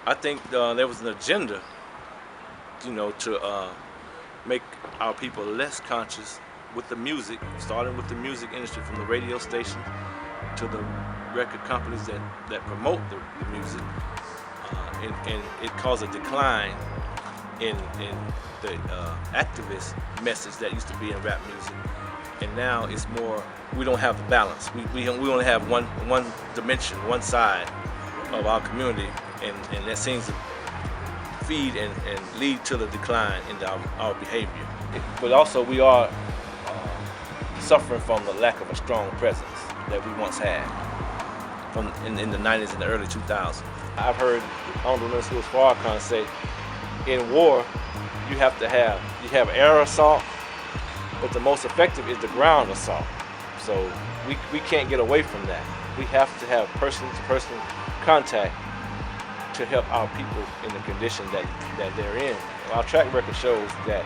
I think there was an agenda, to make our people less conscious with the music, starting with the music industry, from the radio station to the record companies that promote the music, and it caused a decline in the activist message that used to be in rap music, and now it's more, we don't have the balance. We only have one dimension, one side of our community, and that seems to feed and lead to the decline in our behavior. But also we are suffering from the lack of a strong presence that we once had in the 90s and the early 2000s. I've heard Honorable Minister Louis Farrakhan say, in war, you have air assault, but the most effective is the ground assault. So we can't get away from that. We have to have person-to-person contact to help our people in the condition that they're in. Our track record shows that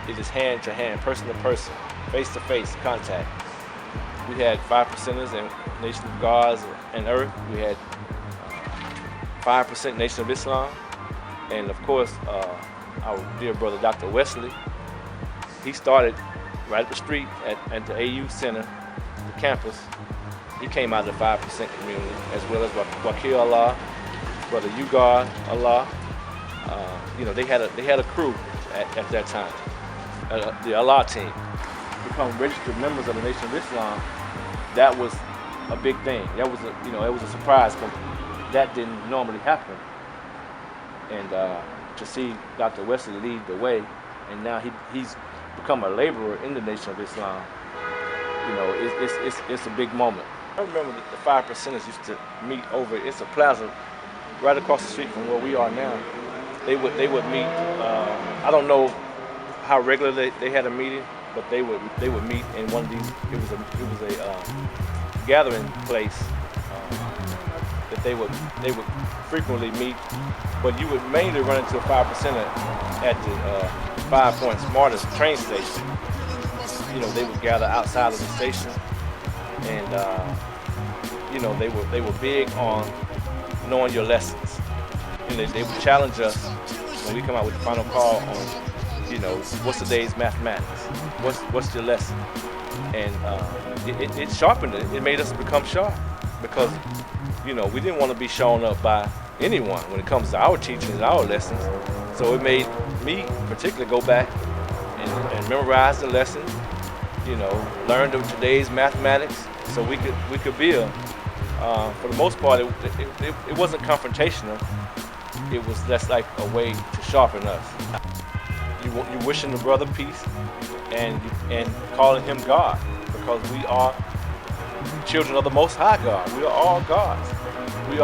it is hand-to-hand, person-to-person, face-to-face contact. We had 5%ers and Nation of Gods and Earth. We had 5% Nation of Islam. And of course, our dear brother, Dr. Wesley, he started right up the street at the AU Center, the campus. He came out of the 5% community, as well as Wakil Allah, Brother Ugar Allah. They had a crew at that time, the Allah team. Become registered members of the Nation of Islam, that was a big thing. That was it was a surprise, because that didn't normally happen. And to see Dr. Wesley lead the way, and now he's become a laborer in the Nation of Islam, it's a big moment. I remember that the 5%ers used to meet over, it's a plaza right across the street from where we are now. They would meet, I don't know how regularly they had a meeting, but they would meet in one of these, it was a gathering place that they would frequently meet, but you would mainly run into a 5%er at the 5 Points Martyrs train station. They would gather outside of the station, and they were big on knowing your lessons. They would challenge us when we come out with the final call on, what's today's mathematics? What's your lesson? And it sharpened it. It made us become sharp, because we didn't want to be shown up by anyone when it comes to our teachings and our lessons. So it made me particularly go back and memorize the lesson, learn today's mathematics, so we could build. For the most part, it wasn't confrontational. It was just like a way to sharpen us. You wishing the brother peace and calling him God, because we are children of the Most High God. We are all gods. We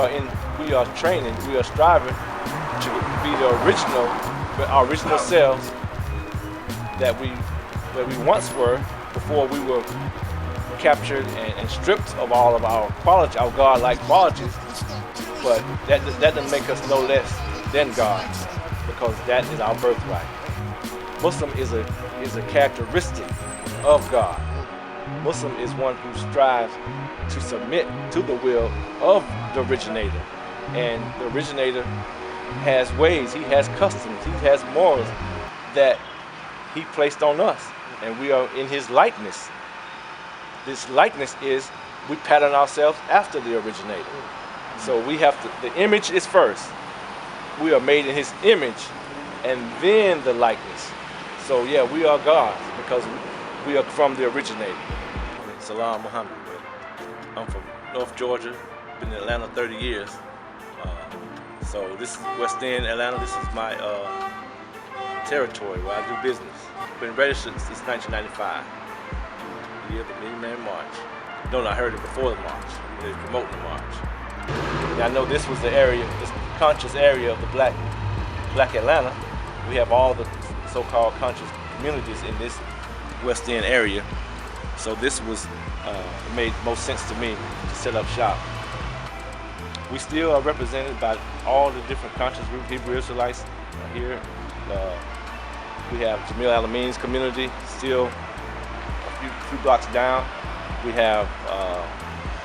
are training. We are striving to be our original selves that we once were, before we were captured and stripped of all of our quality, our God-like qualities. But that doesn't make us no less than gods, because that is our birthright. Muslim is a characteristic of God. Muslim is one who strives to submit to the will of the originator. And the originator has ways, he has customs, he has morals that he placed on us. And we are in his likeness. This likeness is, we pattern ourselves after the originator. So we have to, the image is first. We are made in his image, and then the likeness. So yeah, we are gods, because we are from the originator. Salaam Muhammad. I'm from North Georgia, been in Atlanta 30 years. So this is West End, Atlanta. This is my territory where I do business. Been registered since 1995. The year of the Million Man March. No, I heard it before the march. They were promoting the march. And I know this was the area, this conscious area of the black Atlanta. We have all the so-called conscious communities in this West End area. So this was, it made most sense to me to set up shop. We still are represented by all the different conscious groups. Hebrew Israelites are here. We have Jamil Al-Amin's community still a few blocks down. We have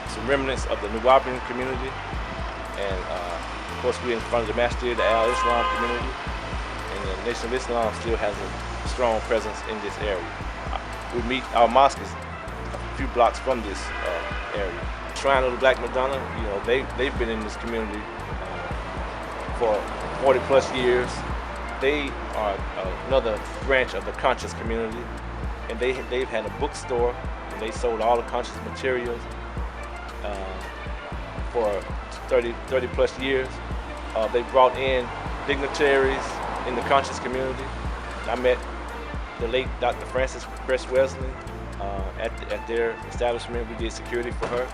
some remnants of the New Wabian community, and Of course, we're in front of the Masjid, the Al-Islam community, and the Nation of Islam still has a strong presence in this area. We meet our mosque is a few blocks from this area. Shrine of the Black Madonna, you know, they've been in this community for 40 plus years. They are another branch of the conscious community, and they've had a bookstore, and they sold all the conscious materials for 30 plus years. They brought in dignitaries in the conscious community. I met the late Dr. Frances Cress Wesley at their establishment. We did security for her,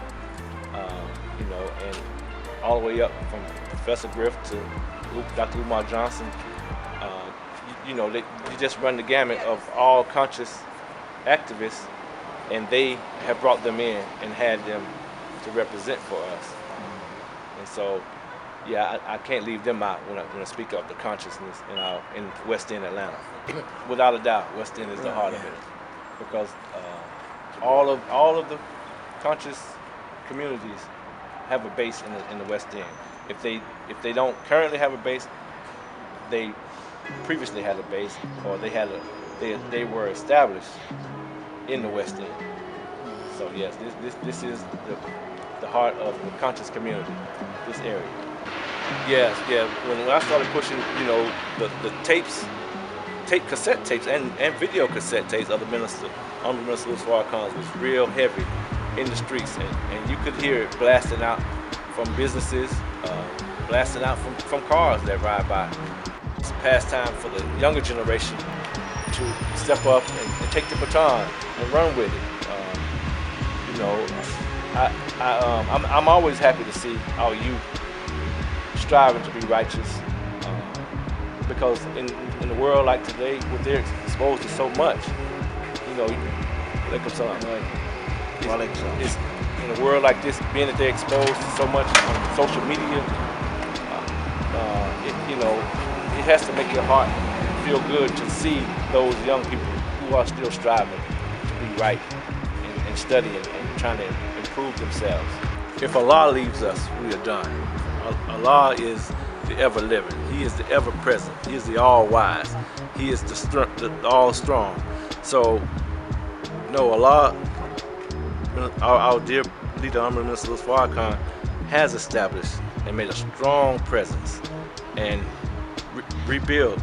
you know, and all the way up from Professor Griff to Dr. Umar Johnson. You know, you just run the gamut of all conscious activists, and they have brought them in and had them to represent for us. And so, yeah, I can't leave them out when I speak of the consciousness in West End Atlanta. Without a doubt, West End is the heart of it, because all of the conscious communities have a base in the West End. If they don't currently have a base, they previously had a base, or they were established in the West End. So yes, this is the heart of the conscious community, this area. Yes, yeah. When I started pushing, you know, the cassette tapes and video cassette tapes of the minister, Honorable Minister Louis Farrakhan, was real heavy in the streets, and you could hear it blasting out from businesses, blasting out from cars that ride by. It's a pastime for the younger generation to step up and take the baton and run with it. You know, I'm always happy to see our youth striving to be righteous, because in a world like today, where they're exposed to so much, you know, Salaam, it's in a world like this, being that they're exposed to so much on social media, you know, it has to make your heart feel good to see those young people who are still striving to be right and studying and trying to improve themselves. If Allah leaves us, we are done. Allah is the ever-living. He is the ever-present. He is the all-wise. He is the all-strong. So, no, Allah, our dear leader, Honorable Minister Louis Farrakhan, has established and made a strong presence and rebuild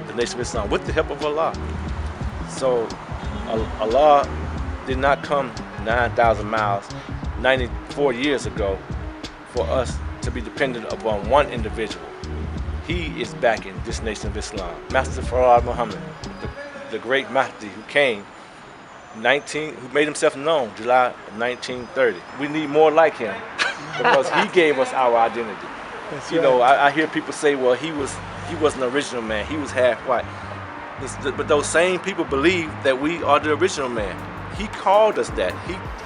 the Nation of Islam with the help of Allah. So, Allah did not come 9,000 miles 94 years ago for us to be dependent upon one individual. He is backing this Nation of Islam. Master Farad Muhammad, the great Mahdi who came, who made himself known July of 1930. We need more like him because he gave us our identity. That's you know, I hear people say, well, he wasn't an original man, he was half white. But those same people believe that we are the original man. He called us that.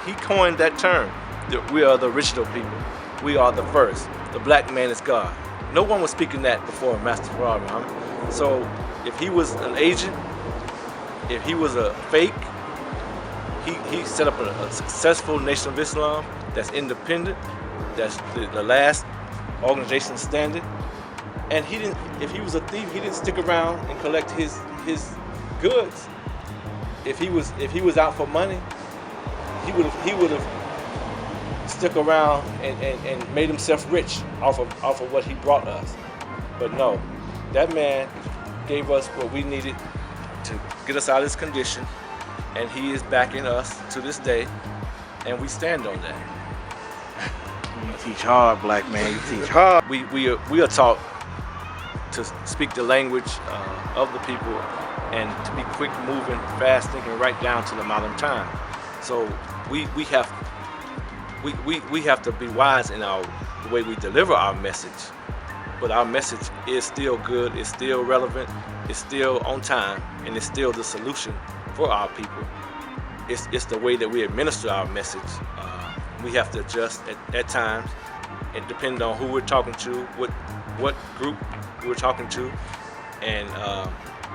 He coined that term, that we are the original people. We are the first. The black man is God. No one was speaking that before Master Farad Muhammad. So if he was an agent, if he was a fake, he set up a successful Nation of Islam that's independent, that's the last organization standing. And if he was a thief, he didn't stick around and collect his goods. If he was out for money, he would have stuck around and made himself rich off of what he brought us. But no, that man gave us what we needed to get us out of this condition, and he is backing us to this day, and we stand on that. You teach hard, black man. You teach hard. We are taught to speak the language of the people and to be quick moving, fast thinking, right down to the modern time. So we have to be wise in the way we deliver our message, but our message is still good, it's still relevant, it's still on time, and it's still the solution for our people. It's the way that we administer our message. We have to adjust at times, and depending on who we're talking to, what group we're talking to, and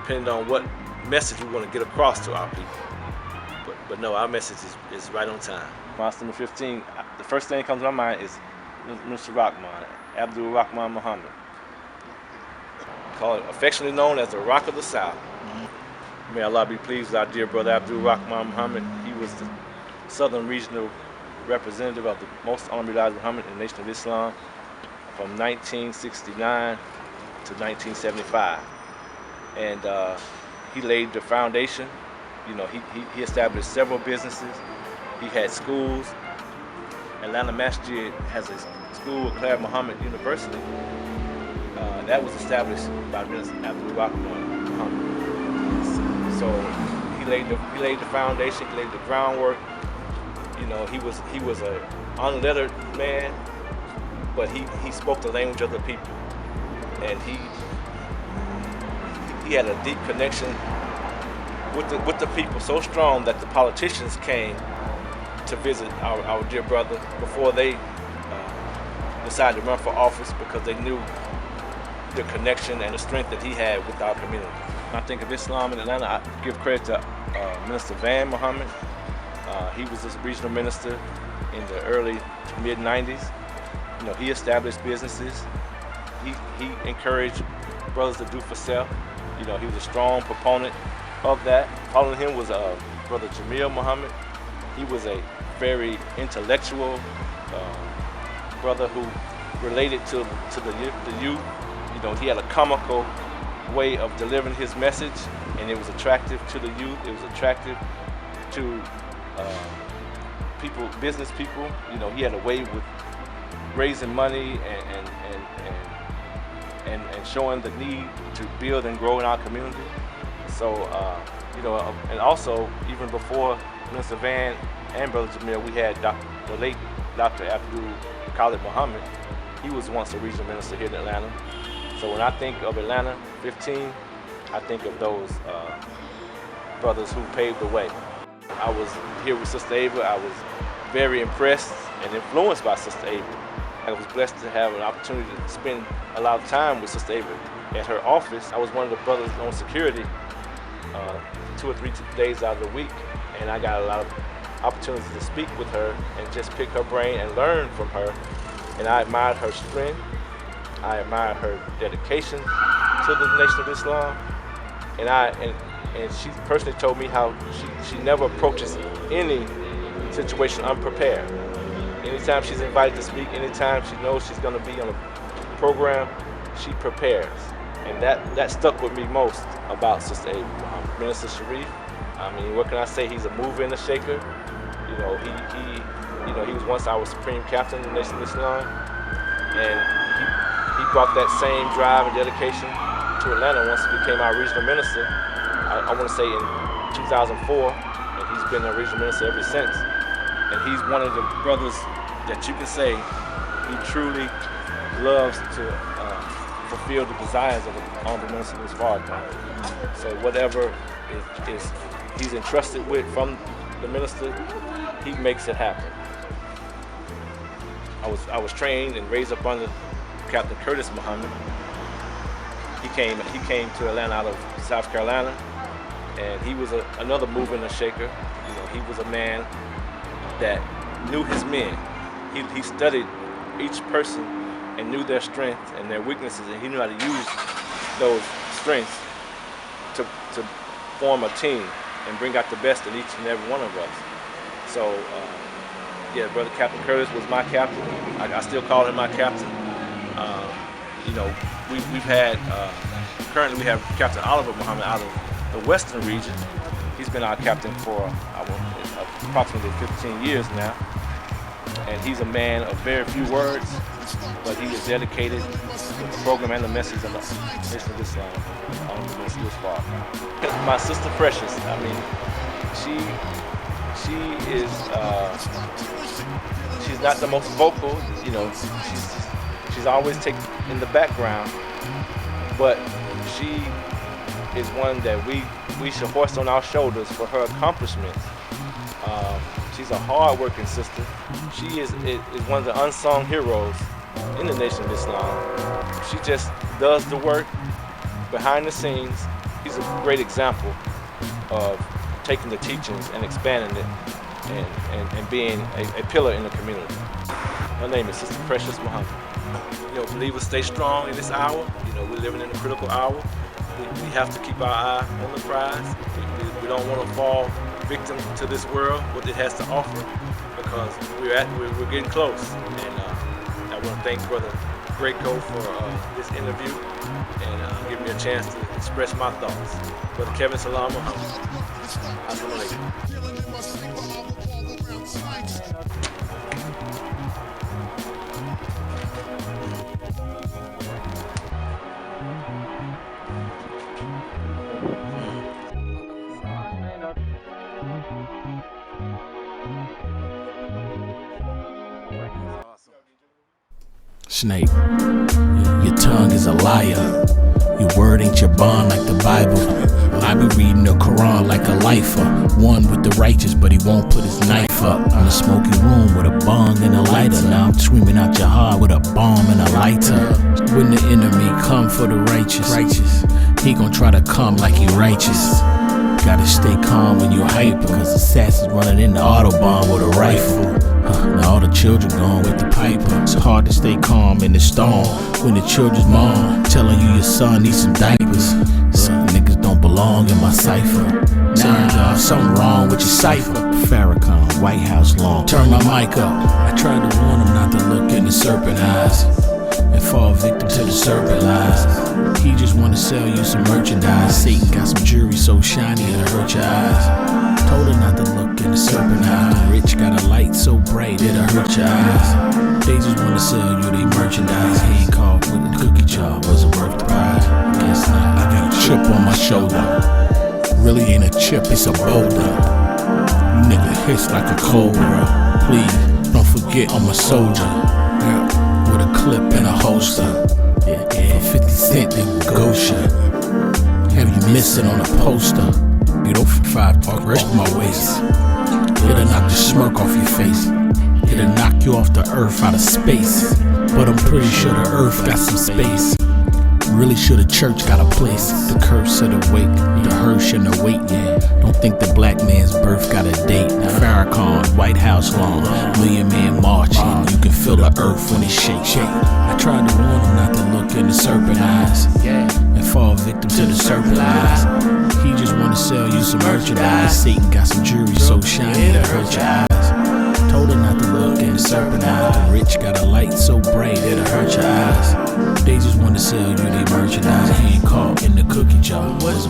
depending on what message we want to get across to our people. But no, our message is right on time. Mosque number 15, the first thing that comes to my mind is Mr. Rahman. Abdul Rahman Muhammad, called affectionately known as the Rock of the South. May Allah be pleased with our dear brother Abdul Rahman Muhammad. He was the Southern Regional Representative of the Most Honorable Elijah Muhammad in the Nation of Islam from 1969 to 1975. And he laid the foundation. You know, he established several businesses. He had schools. Atlanta Masjid has a school at Clare Muhammad University. That was established by Minister Abdul Rahman Muhammad. So he laid the foundation, he laid the groundwork. You know, he was an unlettered man, but he spoke the language of the people, and he had a deep connection with the people, so strong that the politicians came to visit our dear brother before they decided to run for office, because they knew the connection and the strength that he had with our community. When I think of Islam in Atlanta, I give credit to Minister Van Muhammad. He was a regional minister in the early to mid 90s. You know, he established businesses. He encouraged brothers to do for self. You know, he was a strong proponent of that. Following him was Brother Jamil Muhammad. He was a very intellectual brother who related to the youth. You know, he had a comical way of delivering his message, and it was attractive to the youth. It was attractive to people, business people. You know, he had a way with raising money and showing the need to build and grow in our community. So, you know, and also even before Minister Van and Brother Jamil, we had the late Dr. Abdul Khalid Muhammad. He was once a regional minister here in Atlanta. So when I think of Atlanta 15, I think of those brothers who paved the way. I was here with Sister Ava. I was very impressed and influenced by Sister Ava. I was blessed to have an opportunity to spend a lot of time with Sister Ava at her office. I was one of the brothers on security 2 or 3 days out of the week, and I got a lot of opportunities to speak with her and just pick her brain and learn from her. And I admired her strength. I admired her dedication to the Nation of Islam. And she personally told me how she never approaches any situation unprepared. Anytime she's invited to speak, anytime she knows she's going to be on a program, she prepares. And that stuck with me most about Sister Ava. Minister Sharif, I mean, what can I say? He's a mover and a shaker. You know, he was once our supreme captain in the Nation of Islam, and he brought that same drive and dedication to Atlanta once he became our regional minister. I want to say in 2004, and he's been a regional minister ever since. And he's one of the brothers that you can say he truly loves to fulfill the desires of the Honorable Minister Ms. Farrakhan. So whatever he's entrusted with from the minister, he makes it happen. I was trained and raised up under Captain Curtis Muhammad. He came to Atlanta out of South Carolina, and he was another mover and a shaker. You know, he was a man that knew his men. He studied each person and knew their strengths and their weaknesses, and he knew how to use those strengths to form a team and bring out the best in each and every one of us. So, yeah, Brother Captain Curtis was my captain. I still call him my captain. You know, we've had, currently we have Captain Oliver Muhammad out of the Western region. He's been our captain for approximately 15 years now. And he's a man of very few words, but he is dedicated to the program and the message of the Nation of Islam. My sister Precious, I mean, she is, she's not the most vocal, you know, she's always taken in the background, but she is one that we should hoist on our shoulders for her accomplishments. She's a hard-working sister. She is one of the unsung heroes in the Nation of Islam. She just does the work behind the scenes. She's a great example of taking the teachings and expanding it and being a pillar in the community. Her name is Sister Precious Muhammad. Believers, stay strong in this hour. We're living in a critical hour. We have to keep our eye on the prize. We don't want to fall victim to this world, what it has to offer, because we're getting close. And I want to thank Brother Grayco for this interview and giving me a chance to express my thoughts. Brother Kevin, Salaam. Assalamu alaikum. Snake, your tongue is a liar. Your word ain't your bond like the Bible. I be reading the Quran like a lifer. One with the righteous, but he won't put his knife up. In a smoky room with a bong and a lighter. Now I'm screaming out your heart with a bomb and a lighter. When the enemy come for the righteous, he gon' try to come like he righteous. Gotta stay calm when you hyper, cause assassins running in the Autobahn with a rifle. Now all the children gone with the piper. It's hard to stay calm in the storm when the children's mom telling you your son needs some diapers. Niggas don't belong in my cipher. Turns off, something wrong with your cipher. Farrakhan, White House lawn. Turn my mic up. I tried to warn him not to look in the serpent eyes and fall victim to the serpent lies. He just wanna sell you some merchandise. Satan got some jewelry so shiny it'll hurt your eyes. Told her not to look in the serpent eye. The rich got a light so bright it'll hurt your eyes. They just wanna sell you their merchandise. He ain't called with a cookie jar, was it worth the prize? Guess not. I got a chip on my shoulder. Really ain't a chip, it's a boulder. You nigga hiss like a cobra. Please don't forget I'm a soldier. With a clip and a holster. For 50 cent they will ghost ya. Have you missing on a poster? You don't five talk, rest my waist. It'll knock the smirk off your face. It'll knock you off the earth out of space. But I'm pretty sure the earth got some space. Really sure the church got a place. The curse of the wake, the hearse and the wait, yeah. Don't think the black man's birth got a date. Farrakhan, White House lawn, Million Man marching. You can feel the earth when it shake. I tried to warn him not to look in the serpent eyes and fall victim to the serpent lies. He just wanna sell you some merchandise. Satan got some jewelry so shiny it'll hurt your eyes. Told her not to look in the serpent eye. The rich got a light so bright it'll hurt your eyes. They just wanna sell you their merchandise. He ain't caught in the cookie jar. Was